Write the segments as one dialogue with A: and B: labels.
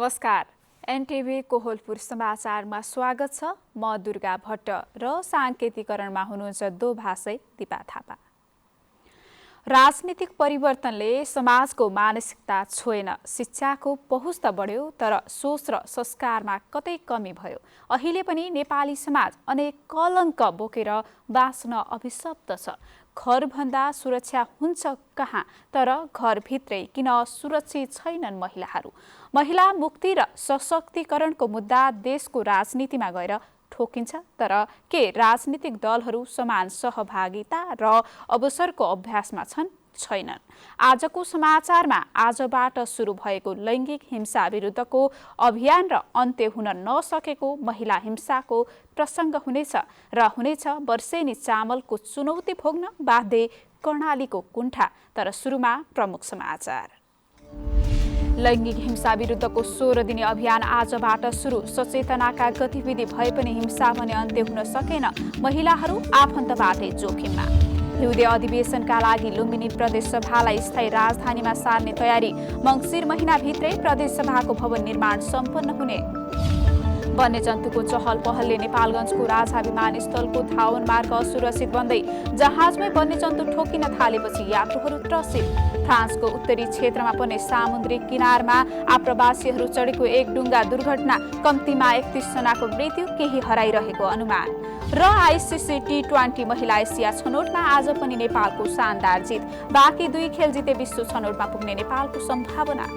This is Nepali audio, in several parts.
A: नमस्कार। एनटिभी कोहलपुर समाचारमा स्वागत छ। म दुर्गा भट्ट र साङ्केतिकरणमा हुनुहुन्छ दोभाषै दिपा थापा। राजनीतिक परिवर्तनले समाजको मानसिकता छोएन। शिक्षाको पहुँच त बढ्यो तर सोच र संस्कारमा कतै कमी भयो। अहिले पनि नेपाली समाज अनेक कलङ्क बोकेर बाँच्न अभिशप्त छ। घरभन्दा सुरक्षा हुन्छ कहाँ, तर घरभित्रै किन सुरक्षित छैनन् महिलाहरू? महिला मुक्ति र सशक्तिकरणको मुद्दा देशको राजनीतिमा गएर ठोकिन्छ, तर के राजनीतिक दलहरू समान सहभागिता र अवसरको अभ्यासमा छन्? छैनन्। आजको समाचारमा आजबाट सुरु भएको लैङ्गिक हिंसा विरुद्धको अभियान र अन्त्य हुन नसकेको महिला हिंसाको प्रसङ्ग हुनेछ र हुनेछ वर्षेनी चामलको चुनौती भोग्न बाध्य कर्णालीको कुण्ठा। तर सुरुमा प्रमुख समाचार। लैङ्गिक हिंसा विरुद्धको 16 दिने अभियान आजबाट सुरु। सचेतनाका गतिविधि भए पनि हिंसा भने अन्त्य हुन सकेन। महिलाहरू आफन्तबाटै जोखिममा। हिउँदे अधिवेशनका लागि लुम्बिनी प्रदेशसभालाई स्थायी राजधानीमा सार्ने तयारी। मङ्सिर महिनाभित्रै प्रदेशसभाको भवन निर्माण सम्पन्न हुने। वन्यजन्तुको चहल पहलले नेपालगञ्जको राजा विमानस्थलको धावन मार्ग असुरक्षित बन्दै। जहाजमै वन्यजन्तु ठोकिन थालेपछि यात्रुहरू त्रसित। फ्रान्सको उत्तरी क्षेत्रमा पर्ने सामुद्रिक किनारमा आप्रवासीहरू चढेको एक डुङ्गा दुर्घटना। कम्तीमा 31 जनाको मृत्यु, केही हराइरहेको अनुमान। र आइसिसी टी20 महिला एसिया छनौटमा आज पनि नेपालको शानदार जित। बाँकी 2 खेल जिते विश्व छनौटमा पुग्ने नेपालको सम्भावना।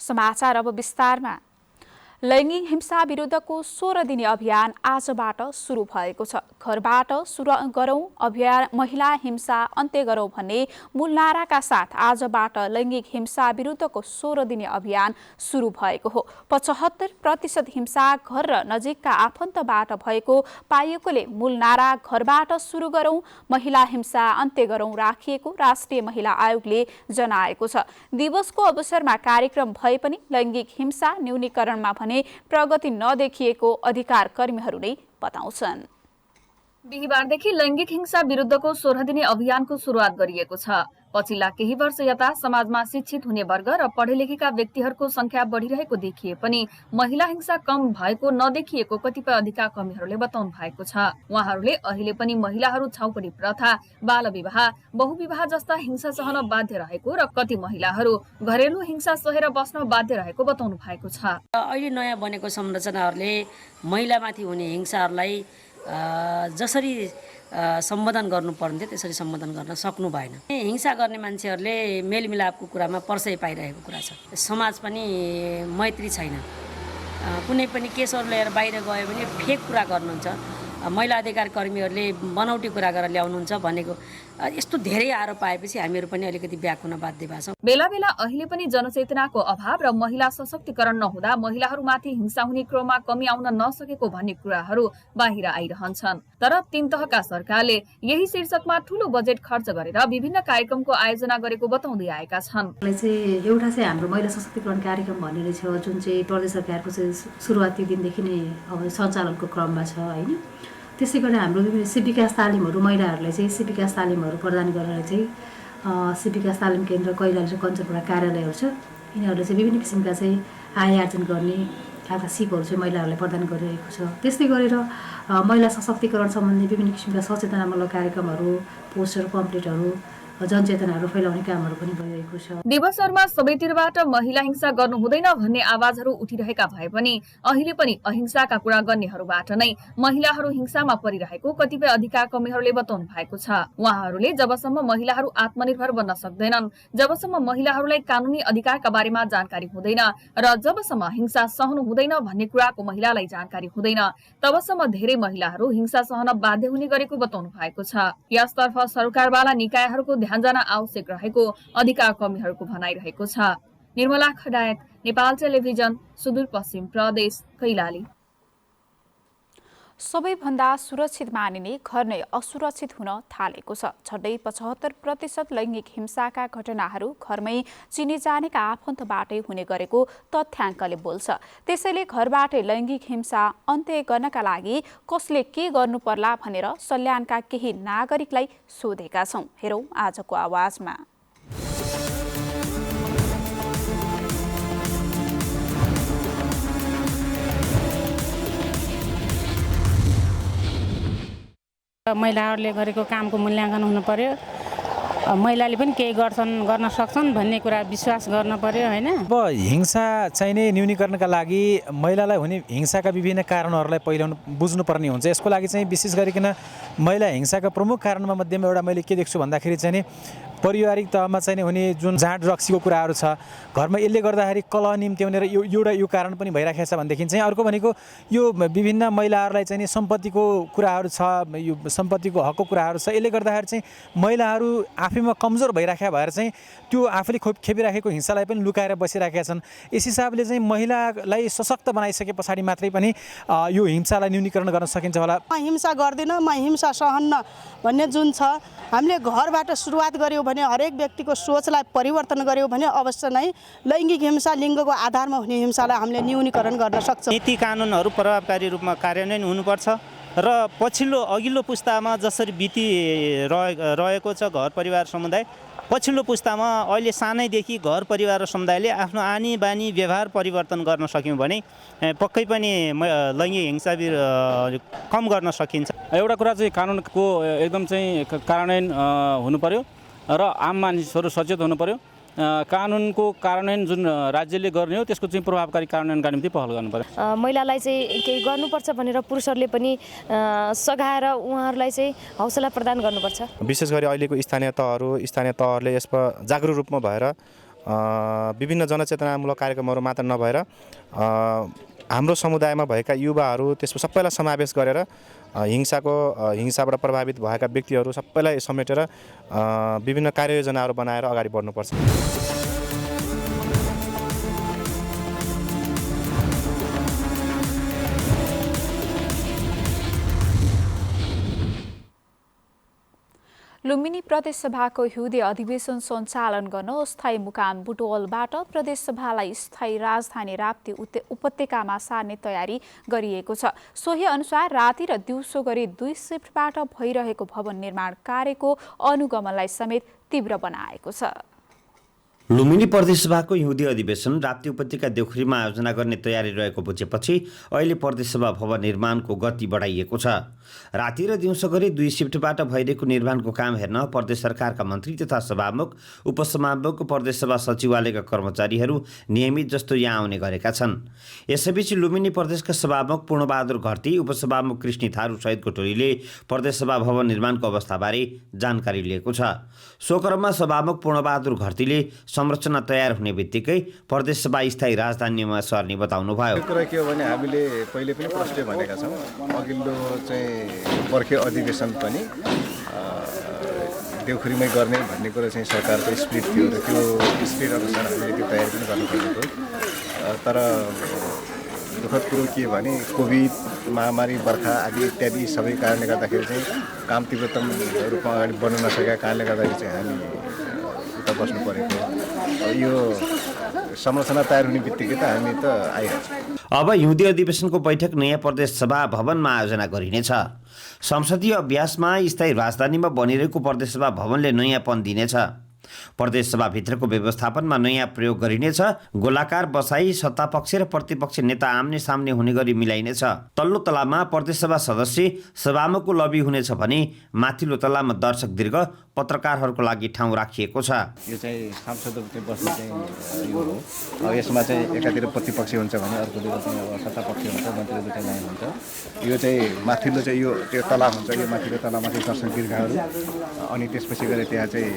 A: समाचार अब विस्तारमा। लैङ्गिक हिंसा विरुद्धको 16 दिने अभियान आजबाट सुरु भएको छ। घरबाट सुरु गरौँ अभियान, महिला हिंसा अन्त्य गरौँ भन्ने मूल नाराका साथ आजबाट लैङ्गिक हिंसा विरुद्धको 16 दिने अभियान सुरु भएको हो। 75% हिंसा घर र नजिकका आफन्तबाट भएको पाइएकोले मूल नारा घरबाट सुरु गरौँ महिला हिंसा अन्त्य गरौँ राखिएको राष्ट्रिय महिला आयोगले जनाएको छ। दिवसको अवसरमा कार्यक्रम भए पनि लैङ्गिक हिंसा न्यूनीकरणमा भने प्रगति नदेखिएको अधिकार कर्मीहरूले बताउँछन्।
B: बिहीबारदेखि लैङ्गिक हिंसा विरुद्धको 16 दिने अभियानको सुरुवात गरिएको छ। पछिल्ला केही वर्ष यता समाजमा शिक्षित हुने वर्ग र पढे लेखेका व्यक्तिहरूको संख्या बढिरहेको देखिए पनि महिला हिंसा कम भएको नदेखिएको कतिपय अधिकार कर्मीहरूले बताउनु भएको छ। उहाँहरूले अहिले पनि महिलाहरू छाउपडी प्रथा, बाल विवाह, बहुविवाह जस्ता हिंसा सहन बाध्य रहेको र कति महिलाहरू घरेलु हिंसा सहेर बस्न बाध्य रहेको बताउनु भएको छ।
C: अहिले नयाँ बनेको संरचनाहरूले महिलामाथि हुने हिंसाहरूलाई जसरी सम्बोधन गर्नु पर्ने त्यसरी सम्बोधन गर्न सक्नु भएन। हिंसा गर्ने मान्छेहरूले मेलमिलापको कुरामा पर्सै पाइरहेको कुरा छ। समाज पनि मैत्री छैन। कुनै पनि केसहरू लिएर बाहिर गयो भने फेक कुरा गर्नुहुन्छ। महिला अधिकार कर्मीहरूले बनाउटी कुरा गरेर ल्याउनुहुन्छ भनेको यस्तो धेरै आरोप आएपछि हामीहरू पनि अलिकति ब्याक हुन बाध्य भएछौँ।
B: बेला बेला अहिले पनि जनचेतनाको अभाव र महिला सशक्तिकरण नहुँदा महिलाहरूमाथि हिंसा हुने क्रममा कमी आउन नसकेको भन्ने कुराहरू बाहिर आइरहन्छन्। तर 3 तहका सरकारले यही शीर्षकमा ठूलो बजेट खर्च गरेर विभिन्न कार्यक्रमको आयोजना गरेको बताउँदै आएका छन्।
D: एउटा चाहिँ हाम्रो महिला सशक्तिकरण कार्यक्रम भन्ने छ, जुन चाहिँ प्रदेश सरकारको चाहिँ सुरुवाती दिनदेखि नै अब सञ्चालनको क्रममा छ हैन। त्यसै गरी हाम्रो विभिन्न सिपी-विकास तालिमहरू महिलाहरूलाई चाहिँ सिपी-विकास तालिमहरू प्रदान गरेर चाहिँ सिपी-विकास तालिम केन्द्र कैलाली र कञ्चनपुरा कार्यालयहरू छ। यिनीहरूले चाहिँ विभिन्न किसिमका चाहिँ आय आर्जन गर्ने खालका सिपहरू चाहिँ महिलाहरूलाई प्रदान गरिरहेको छ। त्यस्तै गरेर महिला सशक्तिकरण सम्बन्धी विभिन्न किसिमका सचेतनामूलक कार्यक्रमहरू, पोस्टर, पम्पलेटहरू, जनचेतनाहरू फैलाउने कामहरू पनि भइरहेको छ।
B: दिवसहरूमा सबैतिरबाट महिला हिंसा गर्नु हुँदैन भन्ने आवाजहरू उठिरहेका भए पनि अहिले पनि अहिंसाका कुरा गर्नेहरूबाट नै महिलाहरू हिंसामा परिरहेको कतिपय अधिकार कर्मीहरूले बताउनु भएको छ। उहाँहरूले जबसम्म महिलाहरू आत्मनिर्भर बन्न सक्दैनन्, जबसम्म महिलाहरूलाई कानुनी अधिकारका बारेमा जानकारी हुँदैन र जबसम्म हिंसा सहनु हुँदैन भन्ने कुराको महिलालाई जानकारी हुँदैन, तबसम्म धेरै महिलाहरू हिंसा सहन बाध्य हुने गरेको बताउनु भएको छ। यसतर्फ सरकारवाला निकायहरूको ध्यान जान आवश्यक रहेको अधिकार कर्मीहरूको भनाइरहेको छ। निर्मला खडायत, नेपाल टेलिभिजन, सुदूरपश्चिम प्रदेश, कैलाली।
A: सबैभन्दा सुरक्षित मानिने घर नै असुरक्षित हुन थालेको छ। झन्डै 75% लैङ्गिक हिंसाका घटनाहरू घरमै चिने जानेका आफन्तबाटै हुने गरेको तथ्याङ्कले बोल्छ। त्यसैले घरबाटै लैङ्गिक हिंसा अन्त्य गर्नका लागि कसले के गर्नु पर्ला भनेर सल्यानका केही नागरिकलाई सोधेका छौं। हेरौं आजको आवाजमा।
E: महिलाहरूले गरेको कामको मूल्याङ्कन हुनु पर्यो। महिलाले पनि केही गर्न सक्छन् भन्ने कुरा विश्वास गर्न पर्यो हैन।
F: अब हिंसा चाहिँ नै न्यूनीकरणका लागि महिलालाई हुने हिंसाका विभिन्न कारणहरूलाई पहिला बुझ्नुपर्ने हुन्छ। यसको लागि चाहिँ विशेष गरिकन महिला हिंसाका प्रमुख कारणमा मध्येमा एउटा मैले के देख्छु भन्दाखेरि चाहिँ नि पारिवारिक तहमा चाहिँ हुने जुन जाँड रक्सीको कुराहरू छ, घरमा यसले गर्दाखेरि कलह निम्त्याउने र यो कारण पनि भइराखेको छ भनेदेखि चाहिँ अर्को भनेको यो विभिन्न महिलाहरूलाई चाहिँ नि सम्पत्तिको कुराहरू छ, यो सम्पत्तिको हकको कुराहरू छ। यसले गर्दाखेरि चाहिँ महिलाहरू आफैमा कमजोर भइराखेका भएर चाहिँ त्यो आफूले खेपिराखेको हिंसालाई पनि लुकाएर बसिराखेका छन्। यस हिसाबले चाहिँ महिलालाई सशक्त बनाइसके पछाडि मात्रै पनि यो हिंसालाई न्यूनीकरण गर्न सकिन्छ होला।
G: म हिंसा गर्दिनँ, म हिंसा सहन्न भन्ने जुन छ, हामीले घरबाट सुरुवात गर्यौँ भने हरेक व्यक्तिको सोचलाई परिवर्तन गर्यौँ भने अवश्य नै लैङ्गिक हिंसा लिङ्गको आधारमा हुने हिंसालाई हामीले न्यूनीकरण गर्न सक्छौँ।
H: नीति कानुनहरू प्रभावकारी रूपमा कार्यान्वयन हुनुपर्छ र अघिल्लो पुस्तामा जसरी रहेको छ घर परिवार समुदाय, पछिल्लो पुस्तामा अहिले सानैदेखि घर परिवार र समुदायले आफ्नो आनी बानी व्यवहार परिवर्तन गर्न सक्यौँ भने पक्कै पनि लैङ्गिक हिंसा कम गर्न सकिन्छ।
I: एउटा कुरा चाहिँ कानुनको एकदम चाहिँ कार्यान्वयन हुनु पर्यो र आम मानिसहरू सचेत हुनु पर्यो। कानुनको कार्यान्वयन जुन राज्यले गर्ने हो त्यसको चाहिँ प्रभावकारी कार्यान्वयनका निम्ति पहल गर्नु पर्यो।
J: महिलालाई चाहिँ केही गर्नुपर्छ भनेर पुरुषहरूले पनि सघाएर उहाँहरूलाई चाहिँ हौसला प्रदान गर्नुपर्छ।
K: विशेष गरी अहिलेको स्थानीय तहहरूले यसमा जागरुक रूपमा भएर विभिन्न जनचेतनामूलक कार्यक्रमहरू मात्र नभएर हाम्रो समुदायमा भएका युवाहरू त्यसमा सबैलाई समावेश गरेर हिंसाबाट प्रभावित भएका व्यक्तिहरू सबैलाई समेटेर विभिन्न कार्ययोजनाहरू बनाएर अगाडि बढ्नुपर्छ।
A: लुम्बिनी प्रदेशसभाको हिउँदे अधिवेशन सञ्चालन गर्न अस्थायी मुकाम बुटवलबाट प्रदेशसभालाई स्थायी राजधानी राप्ती उपत्यकामा सार्ने तयारी गरिएको छ। सोही अनुसार राति र दिउँसो गरी 2 शिफ्टबाट भइरहेको भवन निर्माण कार्यको अनुगमनलाई समेत तीव्र बनाएको छ।
L: लुम्बिनी प्रदेशसभाको हिउँदे अधिवेशन राप्ती उपत्यका देउखुरीमा आयोजना गर्ने तयारी रहेको बुझेपछि अहिले प्रदेशसभा भवन निर्माणको गति बढाइएको छ। राति र दिउँसो गरी 2 शिफ्टबाट भइरहेको निर्माणको काम हेर्न प्रदेश सरकारका मन्त्री तथा सभामुख, उपसभामुख, प्रदेशसभा सचिवालयका कर्मचारीहरू नियमित जस्तो यहाँ आउने गरेका छन्। यसैबीच लुम्बिनी प्रदेशका सभामुख पूर्णबहादुर घरती, उपसभामुख कृष्ण थारू सहितको टोलीले प्रदेशसभा भवन निर्माणको अवस्थाबारे जानकारी लिएको छ। सो क्रममा सभामुख पूर्णबहादुर घरतीले संरचना तयार हुने बित्तिकै प्रदेशसभा स्थायी राजधानीमा सर्ने बताउनुभयो।
M: कुरा के हो भने हामीले पहिले पनि प्रश्न भनेका छौँ, अघिल्लो चाहिँ बर्खे अधिवेशन पनि देउखुरीमै गर्ने भन्ने कुरा चाहिँ सरकारको स्पिरिट थियो र त्यो स्पिरिट अनुसार हामीले त्यो तयारी पनि गर्नुपर्ने थियो। तर दुःखद कुरो के भने कोभिड महामारी, बर्खा आदि इत्यादि सबै कारणले गर्दाखेरि चाहिँ काम तीव्रतम रूपमा अगाडि बढ्न नसकेका कारणले गर्दाखेरि चाहिँ हामी उता बस्नु परेको। यो संरचना तयार हुने बित्तिकै त हामी त आइहाल्छौँ।
L: अब हिउँदे अधिवेशनको बैठक नयाँ प्रदेशसभा भवनमा आयोजना गरिनेछ। संसदीय अभ्यासमा स्थायी राजधानीमा बनिरहेको प्रदेशसभा भवनले नयाँपन दिनेछ। प्रदेशसभाभित्रको व्यवस्थापनमा नयाँ प्रयोग गरिनेछ। गोलाकार बसाई सत्तापक्ष र प्रतिपक्ष नेता आम्ने सामने हुने गरी मिलाइनेछ। तल्लो तलामा प्रदेशसभा सदस्य सभामुखको लबी हुनेछ भने माथिल्लो तलामा दर्शक दीर्घ पत्रकारहरूको लागि ठाउँ राखिएको छ।
M: यो चाहिँ सांसदहरू बस्ने चाहिँ यो हो। यसमा चाहिँ एकातिर प्रतिपक्ष हुन्छ भने अर्कोतिर चाहिँ अब सत्तापक्ष हुन्छ, मन्त्री दुईटा लाइन हुन्छ। यो चाहिँ माथिल्लो चाहिँ यो त्यो तला हुन्छ, यो माथिल्लो तलामा चाहिँ दर्शक दीर्घहरू, अनि त्यसपछि गएर त्यहाँ चाहिँ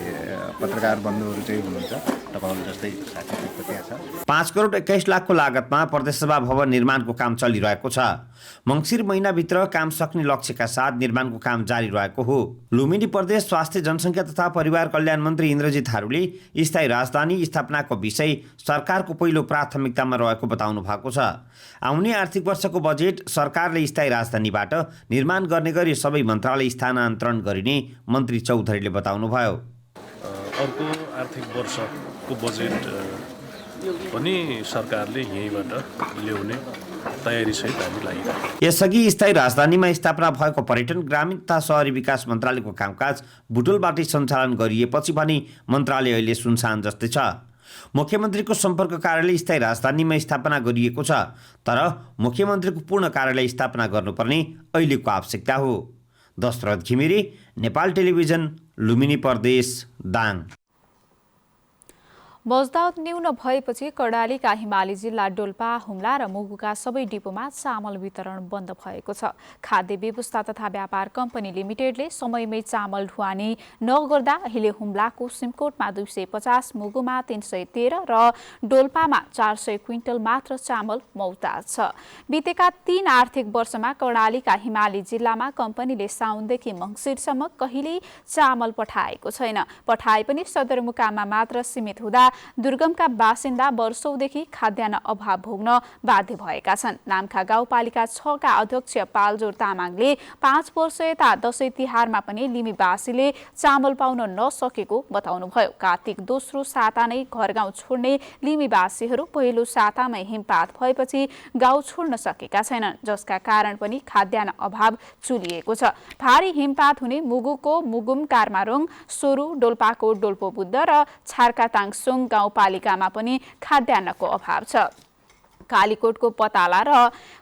M: पत्रकार बन्धुहरू चाहिँ हुनुहुन्छ, तपाईँहरू जस्तै साथीहरूको त्यहाँ छ।
L: 5 करोड 21 लाखको लागतमा प्रदेशसभा भवन निर्माणको काम चलिरहेको छ। मङ्सिर महिनाभित्र काम सक्ने लक्ष्यका साथ निर्माणको काम जारी रहेको हो। लुम्बिनी प्रदेश स्वास्थ्य जनसङ्ख्या जनसङ्ख्या तथा परिवार कल्याण मन्त्री इन्द्रजित थारूले स्थायी राजधानी स्थापनाको विषय सरकारको पहिलो प्राथमिकतामा रहेको बताउनु भएको छ। आउने आर्थिक वर्षको बजेट सरकारले स्थायी राजधानीबाट निर्माण गर्ने गरी सबै मन्त्रालय स्थानान्तरण गरिने मन्त्री चौधरीले बताउनुभयो।
N: अर्को आर्थिक वर्षको बजेट पनि सरकारले यहीँबाट ल्याउने तयारीसहित हामी लागिरहेको।
L: यसअघि स्थायी राजधानीमा स्थापना भएको पर्यटन, ग्रामीण तथा शहरी विकास मन्त्रालयको कामकाज बुटोलबाटै सञ्चालन गरिएपछि भने मन्त्रालय अहिले सुनसान जस्तै छ। मुख्यमन्त्रीको सम्पर्क कार्यालय स्थायी राजधानीमा स्थापना गरिएको छ, तर मुख्यमन्त्रीको पूर्ण कार्यालय स्थापना गर्नुपर्ने अहिलेको आवश्यकता हो। दशरथ घिमिरे, नेपाल टेलिभिजन, लुम्बिनी प्रदेश, दाङ।
A: मजदात न्यून भएपछि कर्णालीका हिमाली जिल्ला डोल्पा, हुम्ला र मुगुका सबै डिपोमा चामल वितरण बन्द भएको छ। खाद्य व्यवस्था तथा व्यापार कम्पनी लिमिटेडले समयमै चामल ढुवानी नगर्दा अहिले हुम्लाको सिमकोटमा 250, मुगुमा 313 र डोल्पामा 400 क्विन्टल मात्र चामल मौताद छ। बितेका 3 आर्थिक वर्षमा कर्णालीका हिमाली जिल्लामा कम्पनीले साउनदेखि मङ्सिरसम्म कहिल्यै चामल पठाएको छैन। पठाए पनि सदरमुकाममा मात्र सीमित हुँदा दुर्गमका बासिन्दा वर्षौंदेखि खाद्यान्न अभाव भोग्न बाध्य भएका छन्। नाम्खा गाउँपालिका 6 का अध्यक्ष पालजोर तामाङले 5 वर्ष यता दशैं तिहारमा पनि लिमीवासीले चामल पाउन नसकेको बताउनुभयो। कार्तिक दोस्रो साता नै घर गाउँ छोड्ने लिमीवासीहरू पहिलो सातामै हिमपात भएपछि गाउँ छोड्न सकेका छैनन्, जसका कारण पनि खाद्यान्न अभाव चुलिएको छ। भारी हिमपात हुने मुगुको मुगुम, कारमारोङ, सोरु, डोल्पाको डोल्पो बुद्ध र छार्काताङसोङ गाउँपालिकामा पनि खाद्यान्नको अभाव छ। कालीकोटको पताला र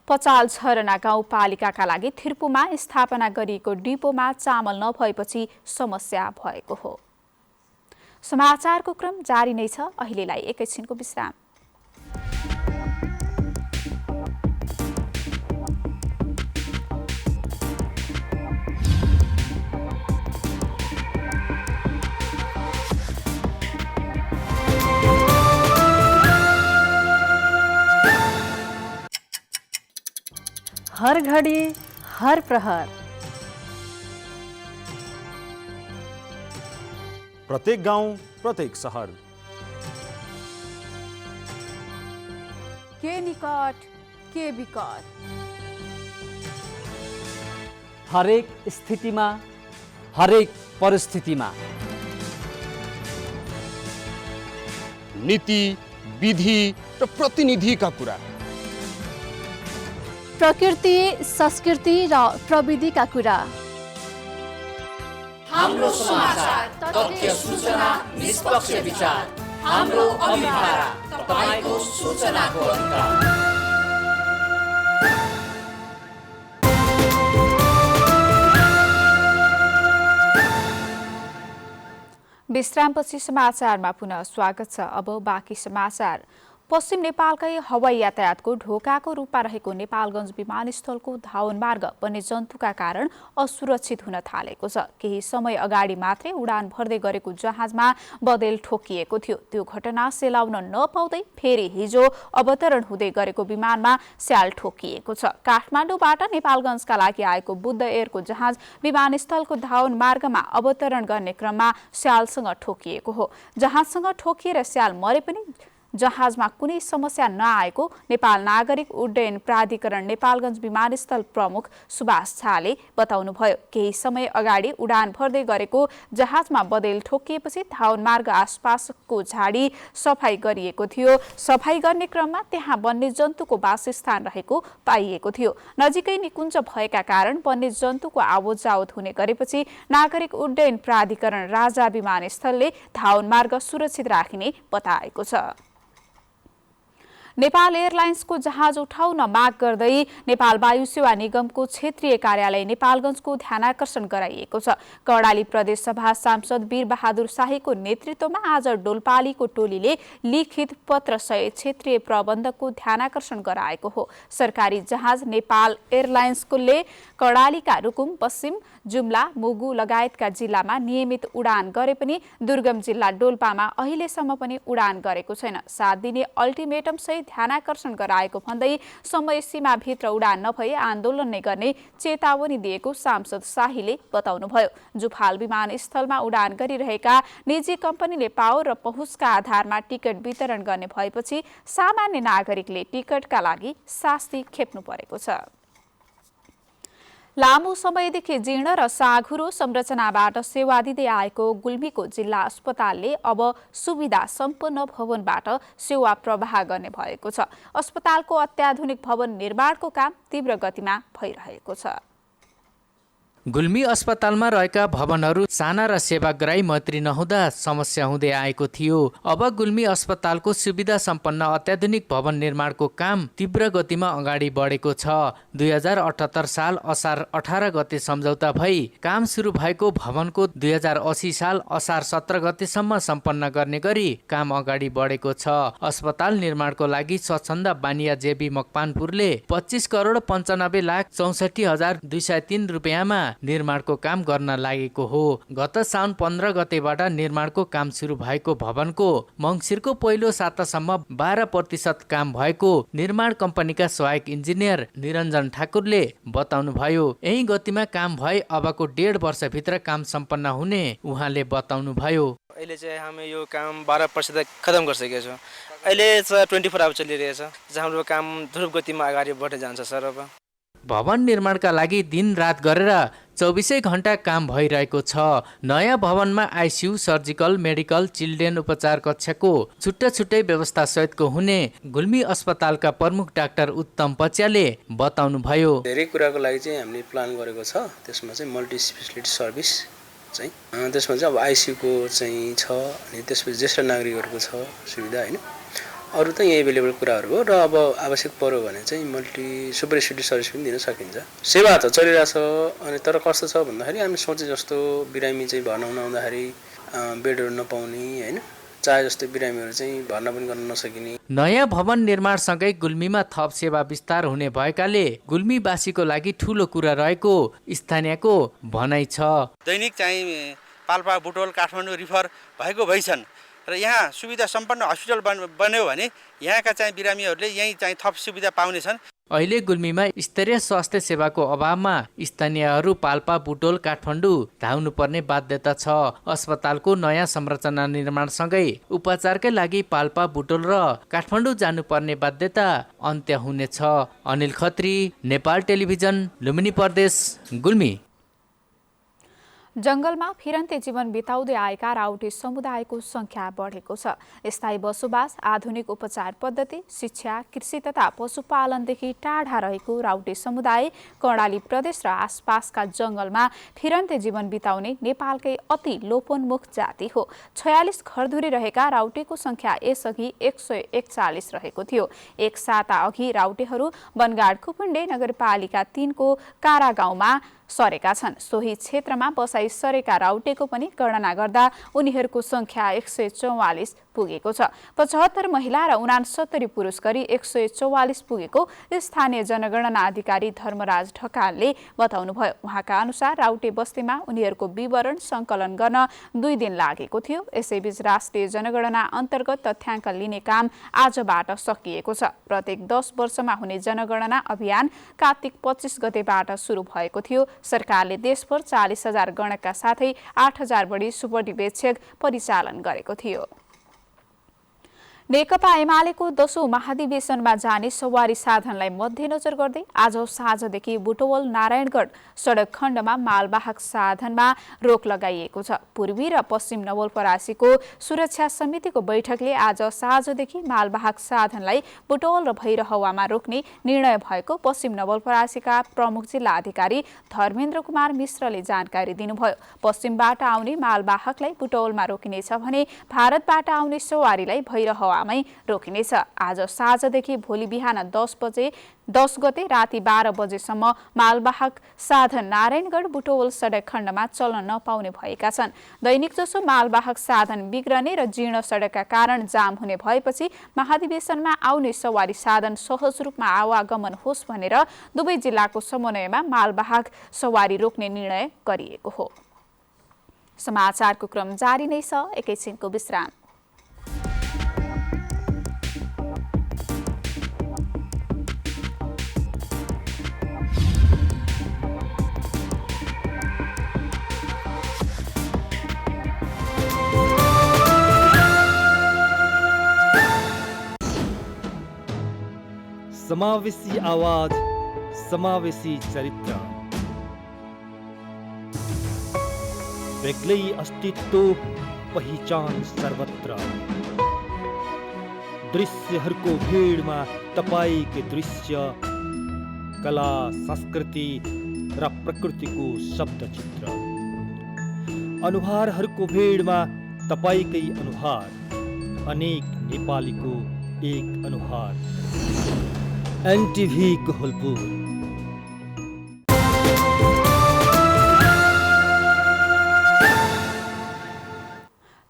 A: पचाल झरना गाउँपालिकाका लागि थिर्पुमा स्थापना गरिएको डिपोमा चामल नभएपछि समस्या भएको हो। समाचारको क्रम जारी नै छ। अहिलेलाई एकैछिनको विश्राम। हर घडी हर प्रहर,
O: प्रत्येक गाउँ, प्रत्येक शहर,
A: के निकट के विकट,
P: हरेक स्थितिमा, हरेक परिस्थितिमा
O: नीति, विधि र प्रतिनिधिका कुरा,
Q: प्रकृति, संस्कृति र प्रविधिका कुरा।
R: हाम्रो समाचार, तथ्य, सूचना, निष्पक्ष विचार, हाम्रो अभिभारा, तपाईको सूचनाको अधिकार।
A: विश्रामपछि समाचारमा पुनः स्वागत छ। अब बाँकी समाचार। पश्चिम नेपालकै हवाई यातायातको ढोकाको रूपमा रहेको नेपालगञ्ज विमानस्थलको धावन मार्ग वन्यजन्तुका कारण असुरक्षित हुन थालेको छ। केही समय अगाडि मात्रै उडान भर्दै गरेको जहाजमा बदेल ठोकिएको थियो। त्यो घटना सेलाउन नपाउँदै फेरि हिजो अवतरण हुँदै गरेको विमानमा स्याल ठोकिएको छ। काठमाडौँबाट नेपालगञ्जका लागि आएको बुद्ध एयरको जहाज विमानस्थलको धावन मार्गमा अवतरण गर्ने क्रममा स्यालसँग ठोकिएको हो। जहाजसँग ठोकिएर स्याल मरे पनि जहाजमा कुनै समस्या नआएको नेपाल नागरिक उड्डयन प्राधिकरण नेपालगञ्ज विमानस्थल प्रमुख सुभाष झाले बताउनुभयो। केही समय अगाडि उडान भर्दै गरेको जहाजमा बदेल ठोकिएपछि धावन मार्ग आसपासको झाडी सफाई गरिएको थियो। सफाई गर्ने क्रममा त्यहाँ वन्यजन्तुको वासस्थान रहेको पाइएको थियो। नजिकै निकुञ्ज भएका कारण वन्यजन्तुको आवत जावत हुने गरेपछि नागरिक उड्डयन प्राधिकरण राजा विमानस्थलले धावन मार्ग सुरक्षित राखिने बताएको छ। नेपाल एयरलाइन्सको जहाज उठाउन माग गर्दै नेपाल वायु सेवा निगमको क्षेत्रीय कार्यालय नेपालगञ्जको ध्यानाकर्षण गराइएको छ। कर्णाली प्रदेश सभा सांसद वीर बहादुर शाहीको नेतृत्वमा आज डोल्पालीको टोलीले लिखित पत्र सहित क्षेत्रीय प्रबन्धकको ध्यानाकर्षण गराएको हो। सरकारी जहाज नेपाल एयरलाइन्सले कर्णालीका रुकुम, पश्चिम, जुम्ला, मुगु लगायतका जिल्लामा नियमित उडान गरे पनि दुर्गम जिल्ला डोल्पामा अहिलेसम्म पनि उडान गरेको छैन। 7 दिने अल्टिमेटम सहित ध्यानाकर्षण गराएको भन्दै समय सीमाभित्र उडान नभए आन्दोलन नै गर्ने चेतावनी दिएको सांसद शाहीले बताउनुभयो। जुफाल विमानस्थलमा उडान गरिरहेका निजी कम्पनीले पावर र पहुँचका आधारमा टिकट वितरण गर्ने भएपछि सामान्य नागरिकले टिकटका लागि शास्ति खेप्नु परेको छ। लामो समयदेखि जीर्ण र साँघुरो संरचनाबाट सेवा दिँदै आएको गुल्मीको जिल्ला अस्पतालले अब सुविधा सम्पन्न भवनबाट सेवा प्रवाह गर्ने भएको छ। अस्पतालको अत्याधुनिक भवन निर्माणको काम तीव्र गतिमा भइरहेको छ।
S: गुल्मी अस्पतालमा रहेका भवनहरू साना र सेवाग्राही मैत्री नहुँदा समस्या हुँदै आएको थियो। अब गुल्मी अस्पतालको सुविधा सम्पन्न अत्याधुनिक भवन निर्माणको काम तीव्र गतिमा अगाडि बढेको छ। 2078 साल असार 18 गते सम्झौता भई काम सुरु भएको भवनको 2080 साल असार 17 गतेसम्म सम्पन्न गर्ने गरी काम अगाडि बढेको छ। अस्पताल निर्माणको लागि स्वच्छन्द बानिया जेबी मकवानपुरले 25 करोड 95 लाख 64,203 रुपियाँमा निर्माणको काम गर्न लागेको हो। गत साउन 15 गतेबाट निर्माणको काम सुरु भएको भवनको मङ्सिरको पहिलो सातासम्म 12% काम भएको निर्माण कम्पनीका सहायक इन्जिनियर निरञ्जन ठाकुरले बताउनुभयो। यही गतिमा काम भए अबको 1.5 वर्षभित्र काम सम्पन्न हुने उहाँले बताउनुभयो।
T: अहिले चाहिँ हामी यो काम 12% खतम गरिसकेका छौँ। अहिले 24 आवर चलिरहेछ। हाम्रो काम ध्रुव गतिमा अगाडि बढ्दै जान्छ सर। अब
S: भवन निर्माणका लागि दिन रात गरेर 24 घण्टा काम भइरहेको छ। नयाँ भवनमा आइसियु, सर्जिकल, मेडिकल, चिल्ड्रेन उपचार कक्षको छुट्टा छुट्टै व्यवस्था सहितको हुने गुल्मी अस्पतालका प्रमुख डाक्टर उत्तम पच्याले बताउनुभयो।
U: धेरै कुराको लागि चाहिँ हामीले प्लान गरेको छ। त्यसमा चाहिँ मल्टी स्पेशलिटी सर्भिस चाहिँ त्यसमा चाहिँ अब आइसियुको चाहिँ छ, अनि त्यसपछि ज्येष्ठ नागरिकहरूको छ सुविधा हैन। अरू त यही एभाइलेबल कुराहरू हो र अब आवश्यक पर्यो भने चाहिँ मल्टी सुपर स्पेशलिटी सर्भिस पनि दिन सकिन्छ। सेवा त चलिरहेछ। अनि तर कस्तो छ भन्दाखेरि हामी सोचे जस्तो बिरामी चाहिँ भर्ना हुन आउँदाखेरि बेडहरू नपाउने हैन, चाहे जस्तो बिरामीहरू चाहिँ भर्ना पनि गर्न नसकिने।
S: नयाँ भवन निर्माणसँगै गुल्मीमा थप सेवा विस्तार हुने भएकाले गुल्मीवासीको लागि ठूलो कुरा रहेको स्थानीयको भनाइ छ।
V: दैनिक चाहिँ पाल्पा, बुटोल, काठमाडौँ रिफर भएको भइछन् र यहाँ सुविधा सम्पन्न हस्पिटल बन्यो भने यहाँका चाहिँ बिरामीहरूले यही चाहिँ थप सुविधा पाउनेछन्।
S: अहिले गुल्मीमा स्तरीय स्वास्थ्य सेवाको अभावमा स्थानीयहरू पाल्पा, बुटोल, काठमाडौँ धाउनुपर्ने बाध्यता छ। अस्पतालको नयाँ संरचना निर्माणसँगै उपचारकै लागि पाल्पा, बुटोल र काठमाडौँ जानुपर्ने बाध्यता अन्त्य हुनेछ। अनिल खत्री, नेपाल टेलिभिजन, लुम्बिनी प्रदेश, गुल्मी।
A: जंगलमा फिरन्ते जीवन बिताउँदै आएका राउटे समुदायको संख्या बढेको छ। स्थायी बसोबास, आधुनिक उपचार पद्धति, शिक्षा, कृषि तथा पशुपालनदेखि टाढा रहेको राउटे समुदाय कर्णाली प्रदेश र आसपासका जंगलमा फिरन्ते जीवन बिताउने नेपालकै अति लोपोन्मुख जाति हो। 46 घरधुरी रहेका राउटेको संख्या यसअघि 141 रहेको थियो। एक साता अघि राउटेहरू बनगाड कुपुण्डे नगरपालिका 3 को कारा गाउँमा सरेका छन्। सोही क्षेत्रमा बसाई सरेका राउटेको पनि गणना गर्दा उनीहरूको संख्या 144 पुगेको छ। 75 महिला र 69 पुरुष गरी 144 पुगेको स्थानीय जनगणना अधिकारी धर्मराज ढकालले बताउनुभयो। उहाँका अनुसार राउटे बस्तीमा उनीहरूको विवरण संकलन गर्न 2 दिन लागेको थियो। यसैबीच राष्ट्रिय जनगणना अन्तर्गत तथ्याङ्क लिने काम आजबाट सकिएको छ। प्रत्येक 10 वर्षमा हुने जनगणना अभियान कार्तिक 25 गतेबाट सुरु भएको थियो। सरकारले देशभर 40,000 गणकका साथै 8,000 बढी सुपरिवेक्षक परिचालन गरेको थियो। नेकपा एमालेको 10औं महाधिवेशनमा जाने सवारी साधनलाई मध्यनजर गर्दै आज साँझदेखि बुटवल नारायणगढ सडक खण्डमा मालवाहक साधनमा रोक लगाइएको छ। पूर्वी र पश्चिम नवलपरासीको सुरक्षा समितिको बैठकले आज साँझदेखि मालवाहक साधनलाई बुटवल र भैरहवामा रोक्ने निर्णय भएको पश्चिम नवलपरासीका प्रमुख जिल्ला अधिकारी धर्मेन्द्र कुमार मिश्रले जानकारी दिनुभयो। पश्चिमबाट आउने मालवाहकलाई बुटवलमा रोकिनेछ भने भारतबाट आउने सवारीलाई भैरहवा रोकिनेछ। आज साँझदेखि भोलि बिहान 10 गते राति 12 बजेसम्म मालवाहक साधन नारायणगढ बुटवल सडक खण्डमा चल्न नपाउने भएका छन्। दैनिक जसो मालवाहक साधन बिग्रने र जीर्ण सडकका कारण जाम हुने भएपछि महाधिवेशनमा आउने सवारी साधन सहज रूपमा आवागमन होस् भनेर दुवै जिल्लाको समन्वयमा मालवाहक सवारी रोक्ने निर्णय गरिएको हो। समाचारको क्रम जारी नै छ। एकैछिनको विश्राम।
C: समावेशी आवाज, समावेशी चरित्र, बेग्लै अस्तित्व, पहिचान सर्वत्र। दृश्यहरूको भिडमा तपाईकै दृश्य, कला, संस्कृति र प्रकृतिको शब्दचित्र। अनुहारहरूको भिडमा तपाईकै अनुहार, अनेक नेपालीको एक अनुहार। एनटिभी कोहलपुर।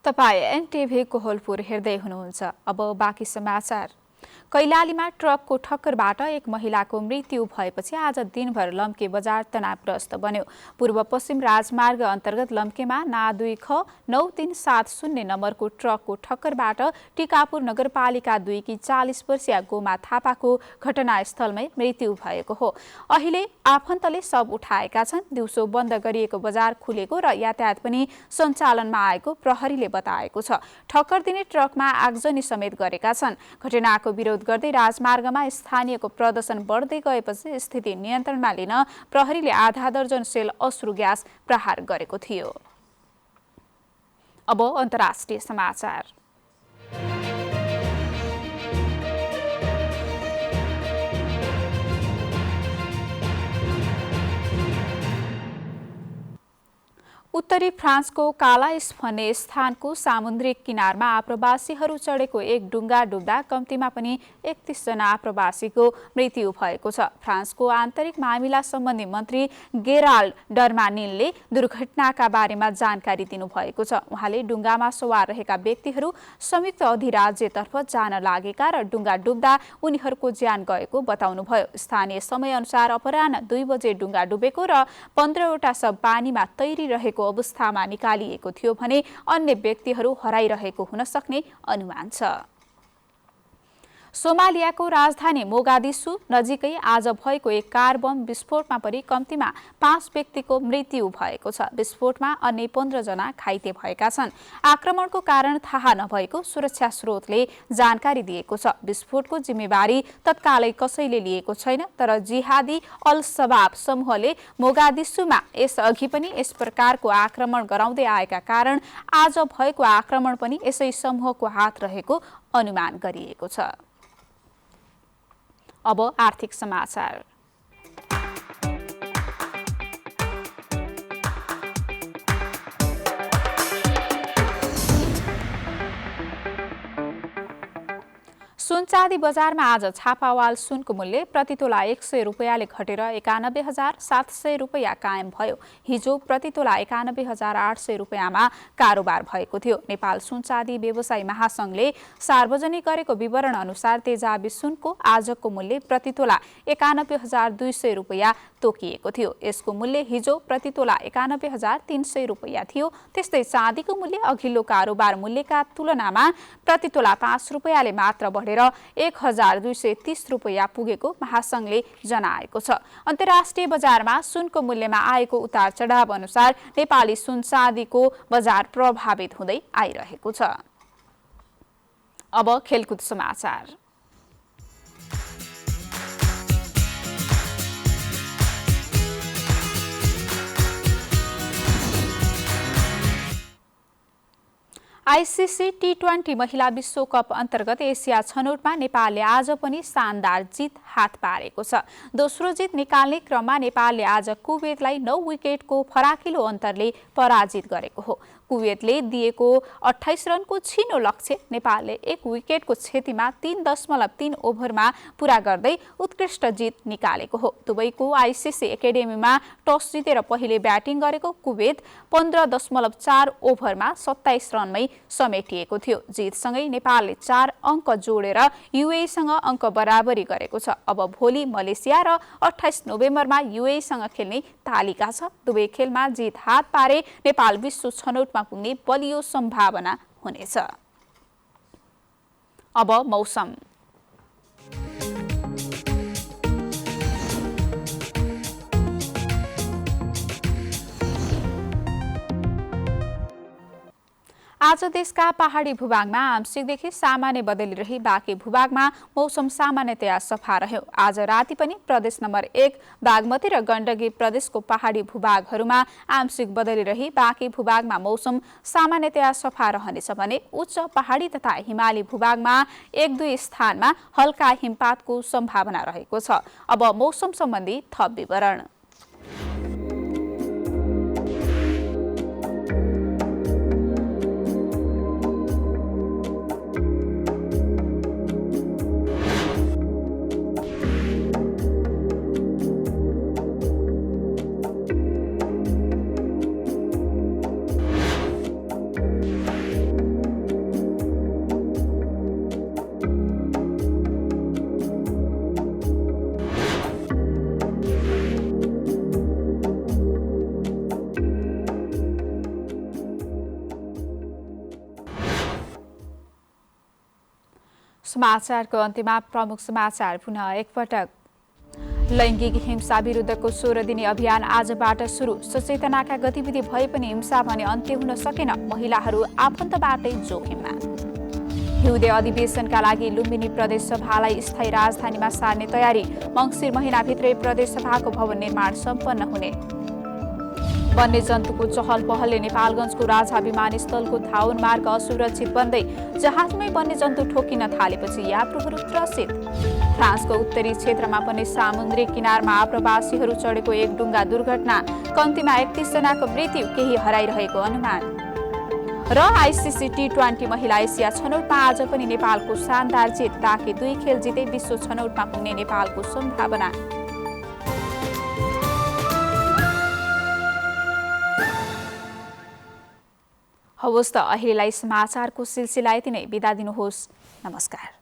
A: तपाईँ एनटिभी कोहलपुर हेर्दै हुनुहुन्छ। अब बाँकी समाचार। कैलालीमा ट्रकको ठक्करबाट एक महिलाको मृत्यु भएपछि आज दिनभर लम्के बजार तनावग्रस्त बन्यो। पूर्व पश्चिम राजमार्ग अन्तर्गत लम्केमा ना 2 ख 9370 नम्बरको ट्रकको ठक्करबाट टिकापुर नगरपालिका 2 की 40 वर्षीय गोमा थापाको घटनास्थलमै मृत्यु भएको हो। अहिले आफन्तले शव उठाएका छन्। दिउँसो बन्द गरिएको बजार खुलेको र यातायात पनि सञ्चालनमा आएको प्रहरीले बताएको छ। ठक्कर दिने ट्रकमा आगजनी समेत गरेका छन्। घटनाको विरोध गर्दै राजमार्गमा स्थानीयको प्रदर्शन बढ्दै गएपछि स्थिति नियन्त्रणमा लिन प्रहरीले आधा दर्जन सेल अश्रु ग्यास प्रहार गरेको थियो। अब अन्तर्राष्ट्रिय समाचार। उत्तरी फ्रान्सको कालाइस भन्ने स्थानको सामुद्रिक किनारमा आप्रवासीहरू चढेको एक डुङ्गा डुब्दा कम्तीमा पनि 31 जना आप्रवासीको मृत्यु भएको छ। फ्रान्सको आन्तरिक मामिला सम्बन्धी मन्त्री गेराल्ड डर्मानिनले दुर्घटनाका बारेमा जानकारी दिनुभएको छ। उहाँले डुङ्गामा सवार रहेका व्यक्तिहरू संयुक्त अधिराज्यतर्फ जान लागेका र डुङ्गा डुब्दा उनीहरूको ज्यान गएको बताउनुभयो। स्थानीय समयअनुसार अपराह्न 2 बजे डुङ्गा डुबेको र 15वटा शव पानीमा तैरिरहेको अवस्थामा निकालिएको थियो भने अन्य व्यक्तिहरू हराइरहेको हुन सक्ने अनुमान छ। सोमालियाको राजधानी मोगादिसु नजिकै आज भएको एक कार बम विस्फोटमा परि कम्तीमा 5 व्यक्तिको मृत्यु भएको छ। विस्फोटमा अन्य 15 जना घाइते भएका छन्। आक्रमणको कारण थाहा नभएको सुरक्षा स्रोतले जानकारी दिएको छ। विस्फोटको जिम्मेवारी तत्कालै कसैले लिएको छैन, तर जिहादी अल शबाब समूहले मोगादिसुमा यसअघि पनि यस प्रकारको आक्रमण गराउँदै आएका कारण आज भएको आक्रमण पनि यसै समूहको हात रहेको अनुमान गरिएको छ। अब आर्थिक समाचार। सुन चाँदी बजारमा आज छापावाल सुनको मूल्य प्रतितोला 100 रुपैयाँले घटेर 91,700 रुपैयाँ कायम भयो। हिजो प्रतितोला 91,800 रुपैयाँमा कारोबार भएको थियो। नेपाल सुन चाँदी व्यवसायी महासंघले सार्वजनिक गरेको विवरण अनुसार तेजाबी सुनको आजको मूल्य प्रतितोला 91,200 रुपैयाँ तोकिएको थियो। यसको मूल्य हिजो प्रतितोला 91,300 रुपैयाँ थियो। त्यस्तै चाँदीको मूल्य अघिल्लो कारोबार मूल्यका तुलनामा प्रतितोला 5 रुपैयाँले मात्र बढेर 1,230 रुपैयाँ पुगेको महासंघले जनाएको छ। अन्तर्राष्ट्रिय बजारमा सुनको मूल्यमा आएको उतार चढाव अनुसार नेपाली सुन चाँदीको बजार प्रभावित हुँदै आइरहेको छ। अब खेलकुद समाचार। आईसीसी टी20 महिला विश्वकप अन्तर्गत एसिया छनौटमा नेपालले आज पनि शानदार जित हात पारेको छ। दोस्रो जित निकाल्ने क्रममा नेपालले आज कुवेतलाई 9 विकेटको फराकिलो अन्तरले पराजित गरेको हो। कुवेतले दिएको 28 रनको छिनो लक्ष्य नेपालले 1 विकेटको क्षतिमा 3.3 ओभरमा पूरा गर्दै उत्कृष्ट जित निकालेको हो। दुबईको आईसीसी एकाडेमीमा टस जितेर पहिले ब्याटिङ गरेको कुवेत 15.4 ओभरमा 27 रनमै समेटिएको थियो। जितसँगै नेपालले 4 अङ्क जोडेर युएईसँग अङ्क बराबरी गरेको छ। अब भोलि मलेसिया र 28 नोभेम्बरमा युएईसँग खेल्ने तालिका छ। दुवै खेलमा जित हात पारे नेपाल विश्व छनौटमा पुग्ने बलियो सम्भावना हुनेछ। अब मौसम। आज देशका पहाडी भूभागमा आंशिकदेखि सामान्य बदलिरही बाँकी भूभागमा मौसम सामान्यतया सफा रह्यो। आज राति पनि प्रदेश नम्बर 1 बागमती र गण्डकी प्रदेशको पहाडी भूभागहरूमा आंशिक बदलिरही बाँकी भूभागमा मौसम सामान्यतया सफा रहनेछ भने उच्च पहाडी तथा हिमाली भूभागमा 1-2 स्थानमा हल्का हिमपातको सम्भावना रहेको छ। अब मौसम सम्बन्धी थप विवरण। समाचारको अन्त्यमा प्रमुख समाचार पुनः एकपटक। लैङ्गिक हिंसा विरुद्धको 16 दिने अभियान आजबाट सुरु। सचेतनाका गतिविधि भए पनि हिंसा भने अन्त्य हुन सकेन। महिलाहरू आफन्तबाटै जोखिममा। हिउँदे अधिवेशनका लागि लुम्बिनी प्रदेश सभालाई स्थायी राजधानीमा सार्ने तयारी। मङ्सिर महिनाभित्रै प्रदेश सभाको भवन निर्माण सम्पन्न हुने। वन्यजन्तुको चहल पहलले नेपालगञ्जको राजा विमानस्थलको धावन मार्ग असुरक्षित बन्दै जहाजमै वन्यजन्तु ठोकिन थालेपछि यात्रुहरू त्रसित। फ्रान्सको उत्तरी क्षेत्रमा पनि सामुद्रिक किनारमा आप्रवासीहरू चढेको एक डुङ्गा दुर्घटना। कम्तीमा 31 जनाको मृत्यु, केही हराइरहेको अनुमान। र आइसिसी T20 महिला एसिया छनौटमा आज पनि नेपालको शानदार जित। बाँकी 2 खेल जित्दै विश्व छनौटमा पुग्ने नेपालको सम्भावना। हवस् त अहिलेलाई समाचारको सिलसिला यति नै। बिदा दिनुहोस्। नमस्कार।